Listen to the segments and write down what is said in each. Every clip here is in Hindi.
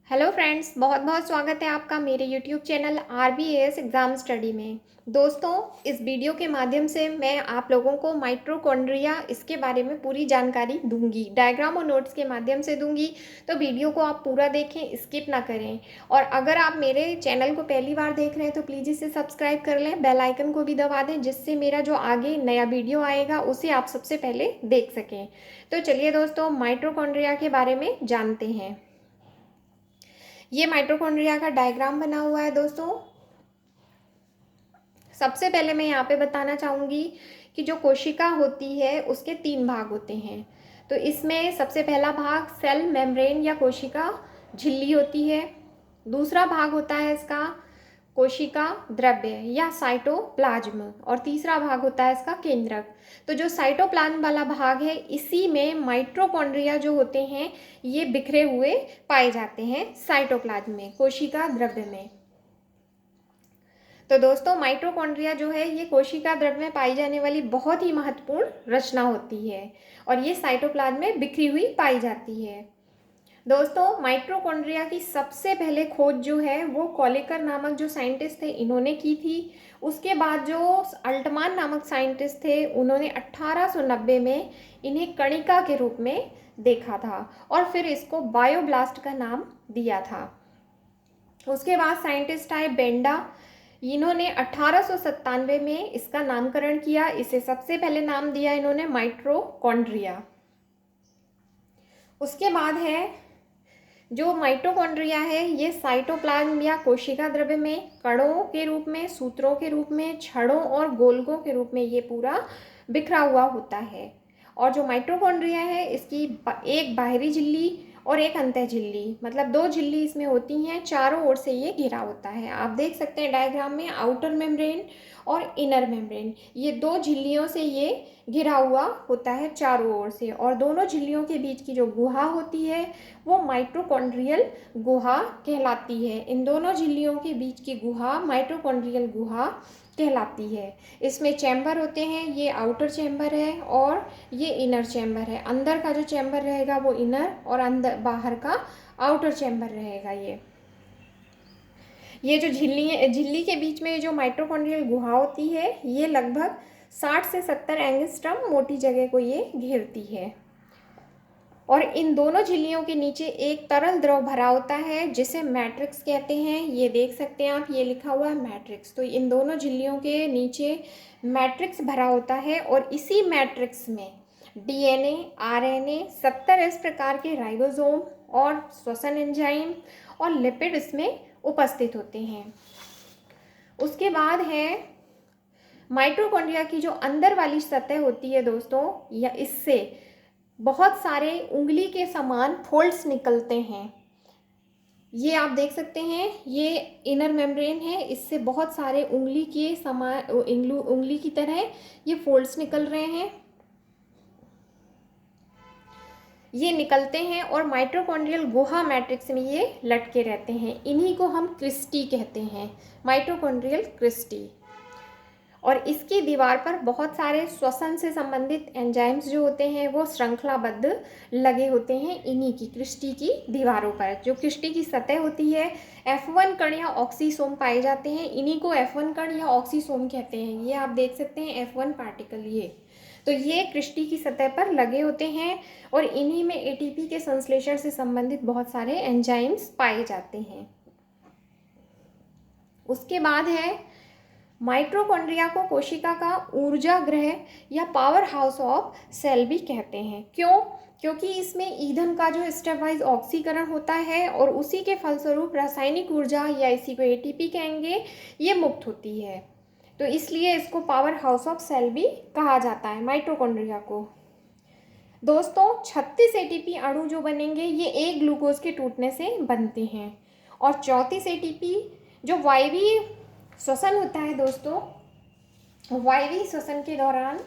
हेलो फ्रेंड्स, बहुत बहुत स्वागत है आपका मेरे YouTube channel RBAS exam study में। दोस्तों, इस वीडियो के माध्यम से मैं आप लोगों को माइटोकॉन्ड्रिया इसके बारे में पूरी जानकारी दूंगी, डायग्राम और नोट्स के माध्यम से दूंगी। तो वीडियो को आप पूरा देखें, स्किप ना करें। और अगर आप मेरे चैनल को पहली बार देख रहे हैं तो प्लीज़ इसे सब्सक्राइब कर लें, बेल आइकन को भी दबा दें, जिससे मेरा जो आगे नया वीडियो आएगा उसे आप सबसे पहले देख सकें। तो चलिए दोस्तों, माइटोकॉन्ड्रिया के बारे में जानते हैं। ये माइटोकॉन्ड्रिया का डायग्राम बना हुआ है दोस्तों। सबसे पहले मैं यहाँ पे बताना चाहूँगी कि जो कोशिका होती है उसके 3 भाग होते हैं। तो इसमें सबसे पहला भाग सेल मेम्ब्रेन या कोशिका झिल्ली होती है। दूसरा भाग होता है इसका कोशिका द्रव्य या साइटोप्लाज्म, और तीसरा भाग होता है इसका केंद्रक। तो जो साइटोप्लाज्म वाला भाग है, इसी में माइटोकॉन्ड्रिया जो होते हैं ये बिखरे हुए पाए जाते हैं साइटोप्लाज्म में, कोशिका द्रव्य में। तो दोस्तों, माइटोकॉन्ड्रिया जो है ये कोशिका द्रव्य में पाई जाने वाली बहुत ही महत्वपूर्ण रचना होती है और ये साइटोप्लाज्म में बिखरी हुई पाई जाती है। दोस्तों, माइटोकॉन्ड्रिया की सबसे पहले खोज जो है वो कॉलेकर नामक जो साइंटिस्ट थे इन्होंने की थी। उसके बाद जो अल्टमान नामक साइंटिस्ट थे उन्होंने 1890 में इन्हें कणिका के रूप में देखा था और फिर इसको बायोब्लास्ट का नाम दिया था। उसके बाद साइंटिस्ट आए बेंडा, इन्होंने 1897 में इसका नामकरण किया। इसे सबसे पहले नाम दिया इन्होंने माइटोकॉन्ड्रिया। उसके बाद है जो माइटोकॉन्ड्रिया है ये साइटोप्लाज्म या कोशिका द्रव्य में कणों के रूप में, सूत्रों के रूप में, छड़ों और गोलकों के रूप में ये पूरा बिखरा हुआ होता है। और जो माइटोकॉन्ड्रिया है इसकी एक बाहरी झिल्ली और एक अंतः झिल्ली, मतलब 2 झिल्ली इसमें होती हैं, चारों ओर से ये घिरा होता है। आप देख सकते हैं डायग्राम में आउटर मेम्ब्रेन और इनर मेम्ब्रेन, ये 2 झिल्लियों से ये घिरा हुआ होता है चारों ओर से। और दोनों झिल्लियों के बीच की जो गुहा होती है वो माइटोकॉन्ड्रियल गुहा कहलाती है। इन दोनों झिल्लियों के बीच की गुहा माइटोकॉन्ड्रियल गुहा कहलाती है। इसमें चैम्बर होते हैं, ये आउटर चैम्बर है और ये इनर चैम्बर है। अंदर का जो चैम्बर रहेगा वो इनर और अंदर बाहर का आउटर चैम्बर रहेगा। ये जो झिल्ली के बीच में जो माइटोकॉन्ड्रियल गुहा होती है ये लगभग 60 से 70 एंगस्ट्रम मोटी जगह को ये घेरती है। और इन दोनों झिल्लियों के नीचे एक तरल द्रव भरा होता है जिसे मैट्रिक्स कहते हैं। ये देख सकते हैं आप, ये लिखा हुआ है मैट्रिक्स। तो इन दोनों झिल्लियों के नीचे मैट्रिक्स भरा होता है और इसी मैट्रिक्स में DNA, RNA, 70 इस प्रकार के राइबोसोम और श्वसन एंजाइम और लिपिड इसमें उपस्थित होते हैं। उसके बाद है माइटोकॉन्ड्रिया की जो अंदर वाली सतह होती है दोस्तों, या इससे बहुत सारे उंगली के समान फोल्ड्स निकलते हैं। ये आप देख सकते हैं, ये इनर मेम्ब्रेन है, इससे बहुत सारे उंगली के समान उंगली की तरह ये फोल्ड्स निकल रहे हैं, ये निकलते हैं और माइटोकॉन्ड्रियल गुहा मैट्रिक्स में ये लटके रहते हैं। इन्हीं को हम क्रिस्टी कहते हैं, माइटोकॉन्ड्रियल क्रिस्टी। और इसकी दीवार पर बहुत सारे श्वसन से संबंधित एंजाइम्स जो होते हैं वो श्रृंखलाबद्ध लगे होते हैं इन्हीं की क्रिस्टी की दीवारों पर। जो क्रिस्टी की सतह होती है, F1 कण या ऑक्सीसोम पाए जाते हैं, इन्हीं को F1 कण या ऑक्सीसोम कहते हैं। ये आप देख सकते हैं F1 पार्टिकल, ये क्रिस्टी की सतह पर लगे होते हैं और इन्हीं में ATP के संश्लेषण से संबंधित बहुत सारे एंजाइम्स पाए जाते हैं। उसके बाद है माइटोकॉन्ड्रिया को कोशिका का ऊर्जा गृह या पावर हाउस ऑफ सेल भी कहते हैं। क्यों? क्योंकि इसमें ईंधन का जो स्टेप वाइज ऑक्सीकरण होता है और उसी के फलस्वरूप रासायनिक ऊर्जा या इसी को ATP कहेंगे, ये मुक्त होती है। तो इसलिए इसको पावर हाउस ऑफ सेल भी कहा जाता है माइटोकॉन्ड्रिया को। दोस्तों, 36 ATP अणु जो बनेंगे ये एक ग्लूकोज के टूटने से बनते हैं और 34 ATP जो वायवीय श्वसन होता है दोस्तों, वायवीय श्वसन के दौरान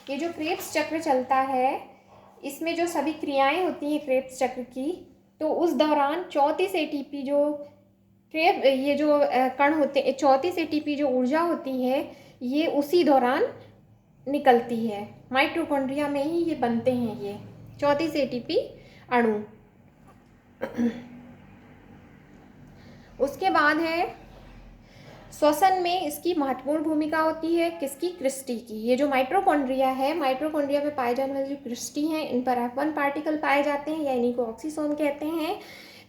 ये जो क्रेब्स चक्र चलता है, इसमें जो सभी क्रियाएं होती हैं क्रेब्स चक्र की, तो उस दौरान 34 ATP जो ये जो कण होते हैं, 34 ATP जो ऊर्जा होती है ये उसी दौरान निकलती है। माइटोकॉन्ड्रिया में ही ये बनते हैं, ये 34 ATP अणु। उसके बाद है श्वसन में इसकी महत्वपूर्ण भूमिका होती है किसकी, क्रिस्टी की। ये जो माइटोकॉन्ड्रिया है, माइटोकॉन्ड्रिया में पाए जाने वाले जो क्रिस्टी हैं, इन पर F1 पार्टिकल पाए जाते हैं या इन्हीं को ऑक्सीसोम कहते हैं।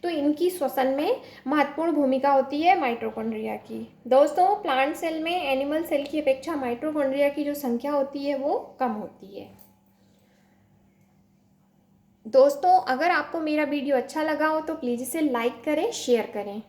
तो इनकी श्वसन में महत्वपूर्ण भूमिका होती है माइटोकॉन्ड्रिया की। दोस्तों, प्लांट सेल में एनिमल सेल की अपेक्षा माइटोकॉन्ड्रिया की जो संख्या होती है वो कम होती है। दोस्तों, अगर आपको मेरा वीडियो अच्छा लगा हो तो प्लीज़ इसे लाइक करें, शेयर करें।